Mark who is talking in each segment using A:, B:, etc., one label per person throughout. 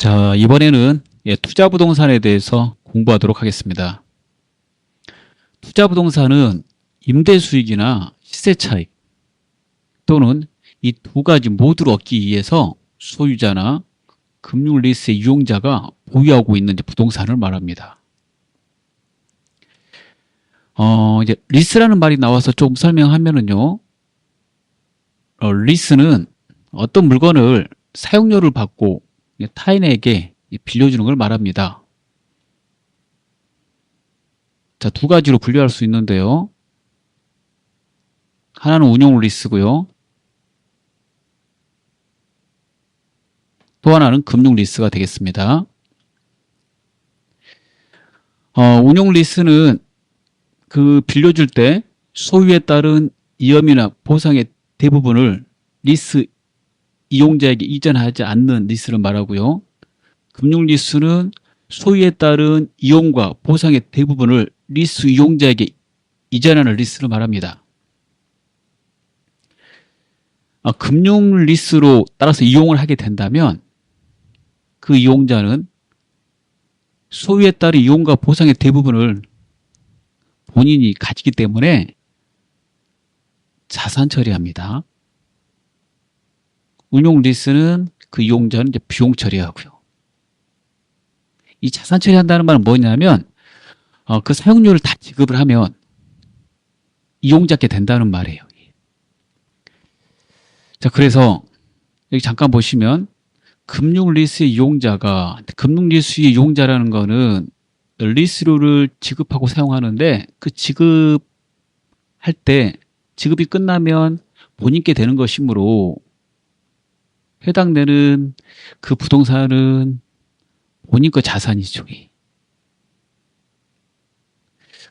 A: 자, 이번에는 투자 부동산에 대해서 공부하도록 하겠습니다. 투자 부동산은 임대 수익이나 시세 차익 또는 이 두 가지 모두를 얻기 위해서 소유자나 금융 리스의 이용자가 보유하고 있는 이제 부동산을 말합니다. 이제 리스라는 말이 나와서 조금 설명하면은요, 리스는 어떤 물건을 사용료를 받고 타인에게 빌려주는 걸 말합니다. 자, 두 가지로 분류할 수 있는데요. 하나는 운용 리스고요. 또 하나는 금융 리스가 되겠습니다. 운용 리스는 그 빌려줄 때 소유에 따른 위험이나 보상의 대부분을 리스 이용자에게 이전하지 않는 리스를 말하고요. 금융 리스는 소유에 따른 이용과 보상의 대부분을 리스 이용자에게 이전하는 리스를 말합니다. 금융 리스로 따라서 이용을 하게 된다면 그 이용자는 소유에 따른 이용과 보상의 대부분을 본인이 가지기 때문에 자산 처리합니다. 운용 리스는 그 이용자는 이제 비용 처리하고요. 이 자산 처리한다는 말은 뭐냐면 그 사용료를 다 지급을 하면 이용자께 된다는 말이에요. 자, 그래서 여기 잠깐 보시면 금융 리스의 이용자가 금융 리스의 이용자라는 거는 리스료를 지급하고 사용하는데 그 지급할 때 지급이 끝나면 본인께 되는 것이므로 해당되는 그 부동산은 본인 거 자산이죠.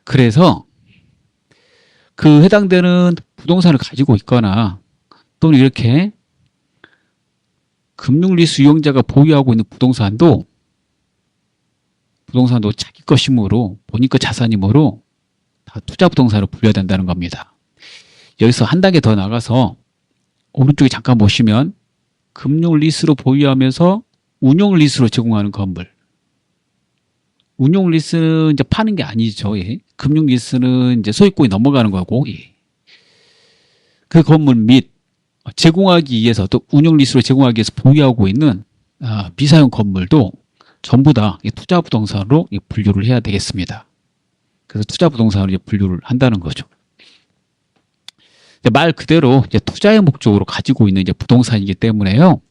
A: 그래서 그 해당되는 부동산을 가지고 있거나 또는 이렇게 금융리스 이용자가 보유하고 있는 부동산도 자기 것이므로 본인 거 자산이므로 다 투자 부동산으로 분류해야 된다는 겁니다. 여기서 한 단계 더 나가서 오른쪽에 잠깐 보시면 금융 리스로 보유하면서 운용 리스로 제공하는 건물. 운용 리스는 이제 파는 게 아니죠. 예. 금융 리스는 이제 소유권이 넘어가는 거고, 예. 그 건물 및 제공하기 위해서 또 운용 리스로 제공하기 위해서 보유하고 있는 미사용 건물도 전부 다 투자 부동산으로 분류를 해야 되겠습니다. 그래서 투자 부동산으로 분류를 한다는 거죠. 말 그대로 이제 투자의 목적으로 가지고 있는 이제 부동산이기 때문에요.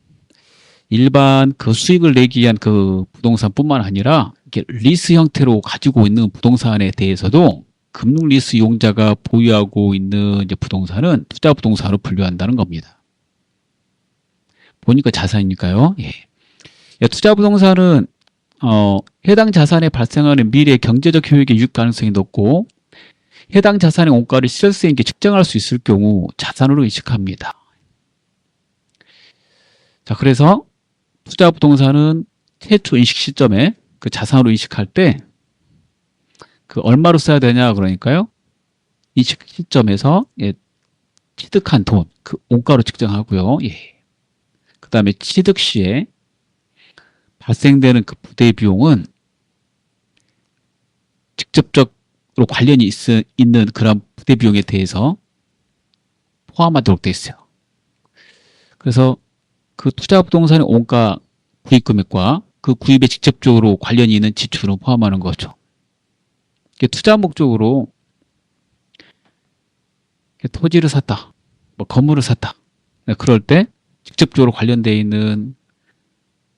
A: 일반 그 수익을 내기 위한 그 부동산뿐만 아니라 이렇게 리스 형태로 가지고 있는 부동산에 대해서도 금융 리스 이용자가 보유하고 있는 이제 부동산은 투자 부동산으로 분류한다는 겁니다. 보니까 자산이니까요. 예. 투자 부동산은 해당 자산에 발생하는 미래 경제적 효익의 유입 가능성이 높고 해당 자산의 원가를 시설세 있게 측정할 수 있을 경우 자산으로 인식합니다. 자, 그래서 투자 부동산은 최초 인식 시점에 그 자산으로 인식할 때 그 얼마로 써야 되냐 그러니까요. 인식 시점에서 취득한 돈, 그 원가로 측정하고요. 예. 그 다음에 취득 시에 발생되는 그 부대 비용은 직접적으로 관련이 있는 그런 부대 비용에 대해서 포함하도록 되어 있어요. 그래서 그 투자 부동산의 원가 구입 금액과 그 구입에 직접적으로 관련이 있는 지출을 포함하는 거죠. 투자 목적으로 토지를 샀다, 뭐 건물을 샀다. 그럴 때 직접적으로 관련되어 있는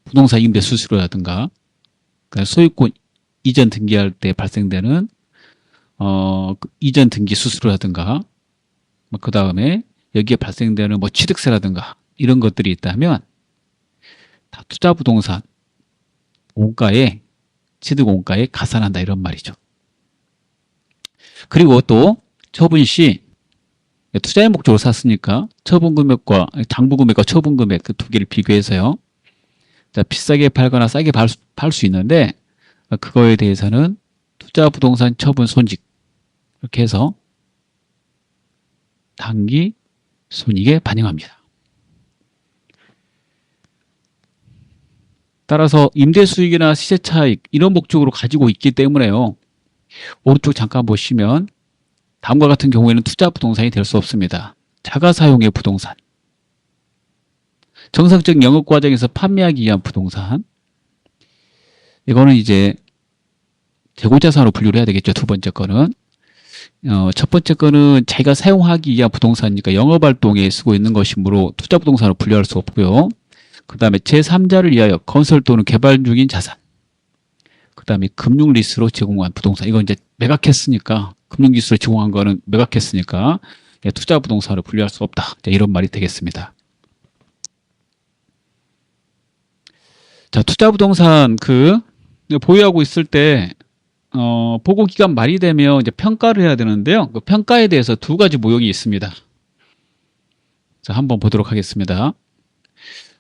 A: 부동산 임대 수수료라든가 소유권 이전 등기할 때 발생되는 그 이전 등기 수수료라든가 그 다음에 여기에 발생되는 뭐 취득세라든가 이런 것들이 있다면 다 투자 부동산 원가에 취득 원가에 가산한다 이런 말이죠. 그리고 또 처분 시 투자의 목적으로 샀으니까 처분 금액과 장부 금액과 처분 금액 그 두 개를 비교해서요. 자, 비싸게 팔거나 싸게 팔 수 있는데 그거에 대해서는 투자 부동산 처분 손익 이렇게 해서 당기 손익에 반영합니다. 따라서 임대 수익이나 시세 차익 이런 목적으로 가지고 있기 때문에요. 오른쪽 잠깐 보시면 다음과 같은 경우에는 투자 부동산이 될 수 없습니다. 자가 사용의 부동산, 정상적인 영업 과정에서 판매하기 위한 부동산, 이거는 이제 재고자산으로 분류를 해야 되겠죠. 두 번째 거는 첫 번째 거는 자기가 사용하기 위한 부동산이니까 영업활동에 쓰고 있는 것이므로 투자 부동산으로 분류할 수 없고요. 그 다음에 제3자를 위하여 건설 또는 개발 중인 자산, 그 다음에 금융리스로 제공한 부동산, 이건 이제 매각했으니까, 금융리스로 제공한 거는 매각했으니까 투자 부동산으로 분류할 수 없다, 이런 말이 되겠습니다. 자, 투자 부동산 보유하고 있을 때 보고 기간 말이 되면 이제 평가를 해야 되는데요. 그 평가에 대해서 두 가지 모형이 있습니다. 자, 한번 보도록 하겠습니다.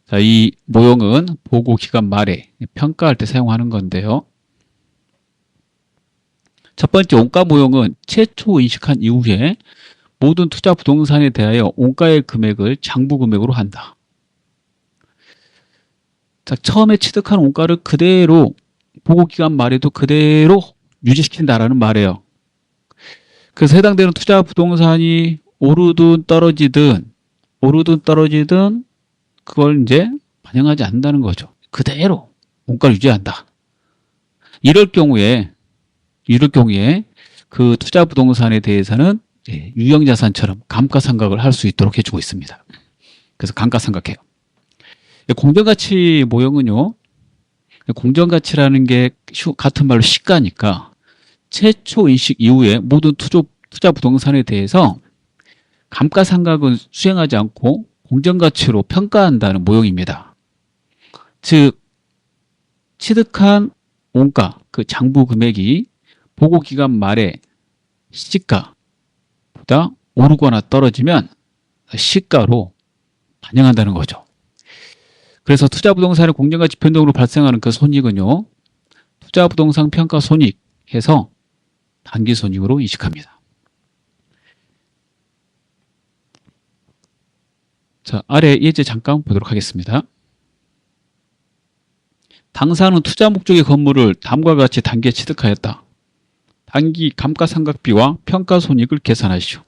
A: 자, 이 모형은 보고 기간 말에 평가할 때 사용하는 건데요. 첫 번째 원가 모형은 최초 인식한 이후에 모든 투자 부동산에 대하여 원가의 금액을 장부 금액으로 한다. 자, 처음에 취득한 원가를 그대로 보고 기간 말에도 그대로 유지시킨다라는 말이에요. 그래서 해당되는 투자 부동산이 오르든 떨어지든 그걸 이제 반영하지 않는다는 거죠. 그대로 원가를 유지한다. 이럴 경우에 그 투자 부동산에 대해서는 유형자산처럼 감가상각을 할 수 있도록 해주고 있습니다. 그래서 감가상각해요. 공정가치 모형은요, 공정가치라는 게 같은 말로 시가니까 최초 인식 이후에 모든 투자 부동산에 대해서 감가상각은 수행하지 않고 공정가치로 평가한다는 모형입니다. 즉, 취득한 원가, 그 장부 금액이 보고기간 말에 시가보다 오르거나 떨어지면 시가로 반영한다는 거죠. 그래서 투자부동산의 공정가치 변동으로 발생하는 그 손익은요, 투자부동산 평가 손익해서 단기손익으로 인식합니다. 자, 아래 예제 잠깐 보도록 하겠습니다. 당사는 투자 목적의 건물을 다음과 같이 단기에 취득하였다. 단기 감가상각비와 평가손익을 계산하시오.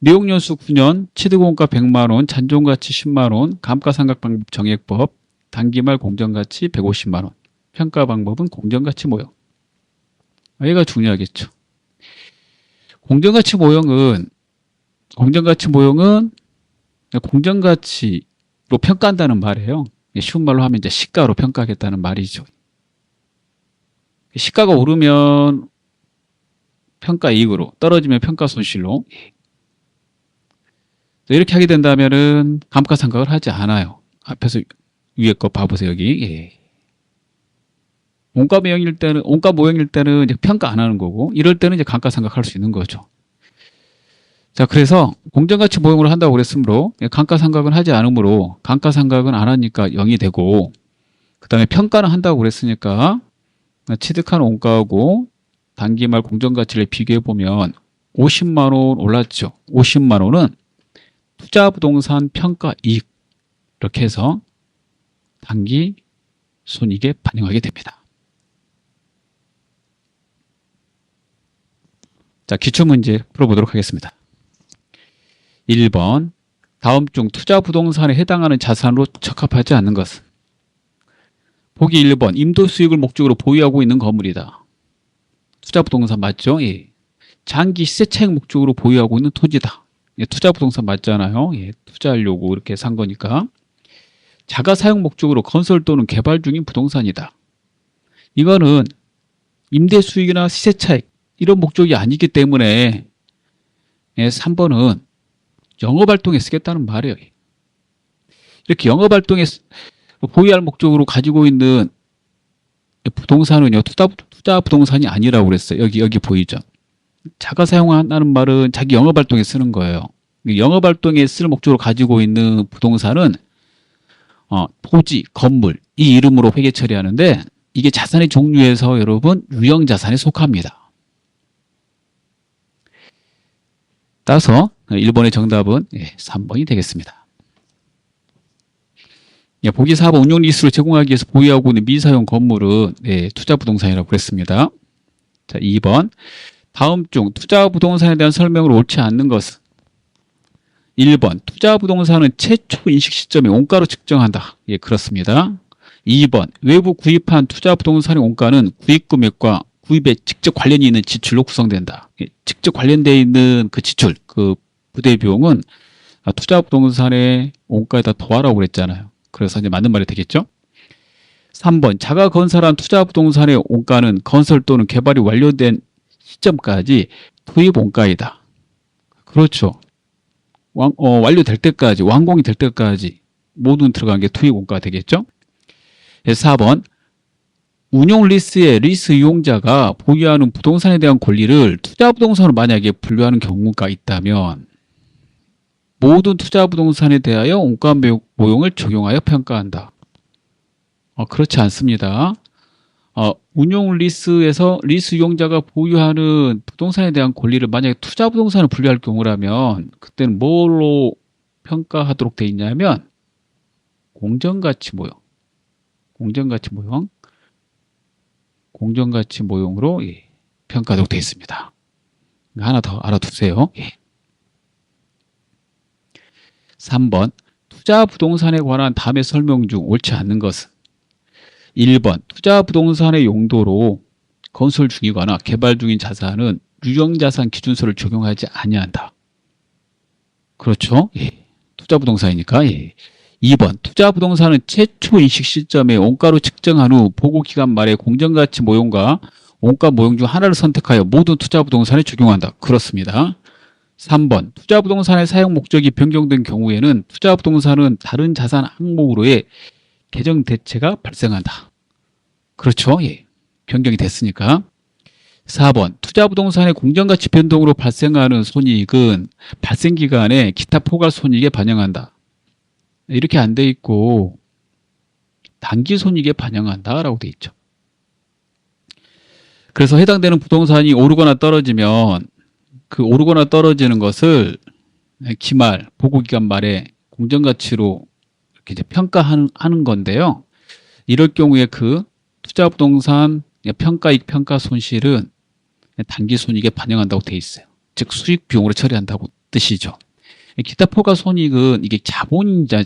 A: 내용연수 9년, 취득원가 100만원, 잔존가치 10만원, 감가상각방법 정액법, 단기말 공정가치 150만원, 평가방법은 공정가치 모형. 얘가 중요하겠죠. 공정가치 모형은 공정가치로 평가한다는 말이에요. 쉬운 말로 하면 이제 시가로 평가하겠다는 말이죠. 시가가 오르면 평가이익으로, 떨어지면 평가손실로. 이렇게 하게 된다면은 감가상각을 하지 않아요. 앞에서 위에 거 봐보세요, 여기. 원가 모형일 때는 이제 평가 안 하는 거고, 이럴 때는 이제 감가상각할 수 있는 거죠. 자, 그래서 공정가치 모형으로 한다고 그랬으므로 감가상각은 하지 않으므로 감가상각은 안 하니까 0이 되고, 그 다음에 평가는 한다고 그랬으니까 취득한 원가하고 단기말 공정가치를 비교해 보면 50만 원 올랐죠. 50만 원은 투자부동산 평가이익, 이렇게 해서 단기 손익에 반영하게 됩니다. 자, 기출문제 풀어보도록 하겠습니다. 1번, 다음 중 투자부동산에 해당하는 자산으로 적합하지 않는 것은? 보기 1번, 임도수익을 목적으로 보유하고 있는 건물이다. 투자부동산 맞죠? 예. 장기 시세차익 목적으로 보유하고 있는 토지다. 예, 투자부동산 맞잖아요. 예, 투자하려고 이렇게 산 거니까. 자가사용 목적으로 건설 또는 개발 중인 부동산이다. 이거는 임대수익이나 시세차익 이런 목적이 아니기 때문에 3번은 영업활동에 쓰겠다는 말이에요. 이렇게 영업활동에 보유할 목적으로 가지고 있는 부동산은요, 투자 부동산이 아니라고 그랬어요. 여기 보이죠? 자가사용한다는 말은 자기 영업활동에 쓰는 거예요. 영업활동에 쓸 목적으로 가지고 있는 부동산은 토지, 건물 이 이름으로 회계 처리하는데 이게 자산의 종류에서 여러분 유형자산에 속합니다. 따라서 1번의 정답은 3번이 되겠습니다. 예, 보기 4번 운용 리스로 제공하기 위해서 보유하고 있는 미사용 건물은 예, 투자 부동산이라고 그랬습니다. 자, 2번 다음 중 투자 부동산에 대한 설명을 옳지 않는 것은 1번 투자 부동산은 최초 인식 시점에 원가로 측정한다. 예, 그렇습니다. 2번 외부 구입한 투자 부동산의 원가는 구입 금액과 구입에 직접 관련이 있는 지출로 구성된다. 예, 직접 관련되어 있는 그 지출, 그 부대 비용은 투자 부동산의 원가에다 더하라고 그랬잖아요. 그래서 이제 맞는 말이 되겠죠? 3번 자가 건설한 투자 부동산의 원가는 건설 또는 개발이 완료된 시점까지 투입 원가이다. 그렇죠. 완료될 때까지, 완공이 될 때까지 모든 들어간 게 투입 원가가 되겠죠? 4번 운용 리스의 리스 이용자가 보유하는 부동산에 대한 권리를 투자 부동산으로 만약에 분류하는 경우가 있다면 모든 투자 부동산에 대하여 원가 모형을 적용하여 평가한다. 그렇지 않습니다. 운용 리스에서 리스 이용자가 보유하는 부동산에 대한 권리를 만약에 투자 부동산을 분류할 경우라면 그때는 뭘로 평가하도록 돼 있냐면 공정가치 모형으로 예, 평가하도록 돼 있습니다. 하나 더 알아두세요. 예. 3번 투자 부동산에 관한 다음의 설명 중 옳지 않는 것은 1번 투자 부동산의 용도로 건설 중이거나 개발 중인 자산은 유형자산 기준서를 적용하지 아니한다. 그렇죠? 예. 투자 부동산이니까. 예. 2번 투자 부동산은 최초 인식 시점에 원가로 측정한 후 보고 기간 말에 공정가치 모형과 원가 모형 중 하나를 선택하여 모든 투자 부동산에 적용한다. 그렇습니다. 3번 투자 부동산의 사용 목적이 변경된 경우에는 투자 부동산은 다른 자산 항목으로의 계정 대체가 발생한다. 그렇죠? 예. 변경이 됐으니까. 4번 투자 부동산의 공정가치 변동으로 발생하는 손익은 발생 기간에 기타 포괄 손익에 반영한다. 이렇게 안 돼 있고 단기 손익에 반영한다라고 돼 있죠. 그래서 해당되는 부동산이 오르거나 떨어지면 그 오르거나 떨어지는 것을 기말 보고기간 말에 공정가치로 이렇게 이제 평가하는 건데요. 이럴 경우에 그 투자 부동산 평가이익 평가 손실은 단기 손익에 반영한다고 돼 있어요. 즉 수익 비용으로 처리한다고 뜻이죠. 기타 포괄 손익은 이게 자본이잖아요.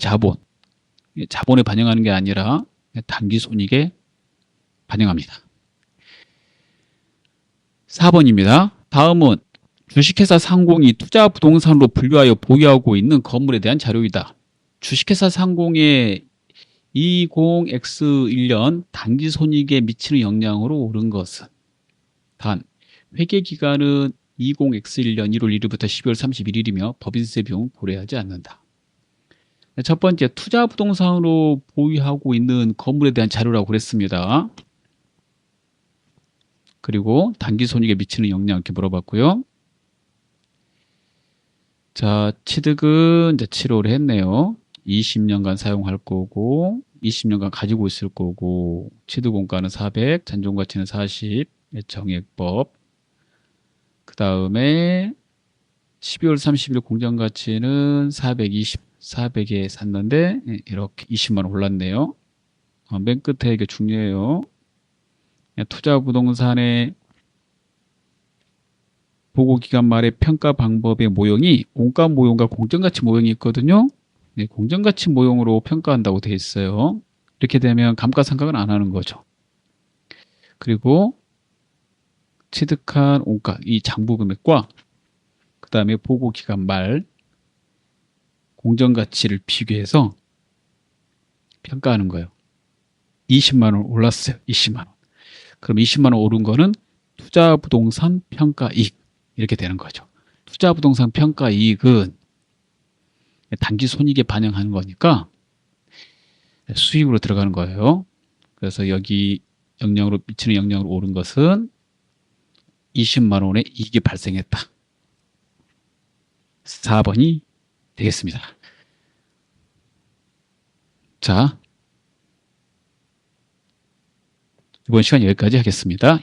A: 자본에 반영하는 게 아니라 단기 손익에 반영합니다. 4번입니다. 다음은 주식회사 상공이 투자 부동산으로 분류하여 보유하고 있는 건물에 대한 자료이다. 주식회사 상공의 20X1년 단기 손익에 미치는 영향으로 오른 것은 단 회계기간은 20X1년 1월 1일부터 12월 31일이며 법인세 비용 고려하지 않는다. 첫 번째, 투자 부동산으로 보유하고 있는 건물에 대한 자료라고 그랬습니다. 그리고 단기 손익에 미치는 영향 이렇게 물어봤고요. 자, 취득은 이제 7월에 했네요. 20년간 사용할 거고 20년간 가지고 있을 거고 취득 원가는 400, 잔존가치는 40, 정액법. 그 다음에 12월 30일 공정가치는 400에 샀는데 이렇게 20만 원 올랐네요. 맨 끝에 이게 중요해요. 투자 부동산의 보고기간 말의 평가 방법의 모형이 원가 모형과 공정가치 모형이 있거든요. 네, 공정가치 모형으로 평가한다고 되어 있어요. 이렇게 되면 감가상각은 안 하는 거죠. 그리고 취득한 원가, 이 장부금액과 그 다음에 보고기간 말 공정가치를 비교해서 평가하는 거예요. 20만 원 올랐어요. 20만 원. 그럼 20만 원 오른 거는 투자 부동산 평가이익 이렇게 되는 거죠. 투자 부동산 평가이익은 단기 손익에 반영하는 거니까 수익으로 들어가는 거예요. 그래서 여기 영향으로 미치는 영향으로 오른 것은 20만 원의 이익이 발생했다. 4번이 되겠습니다. 자, 이번 시간 여기까지 하겠습니다.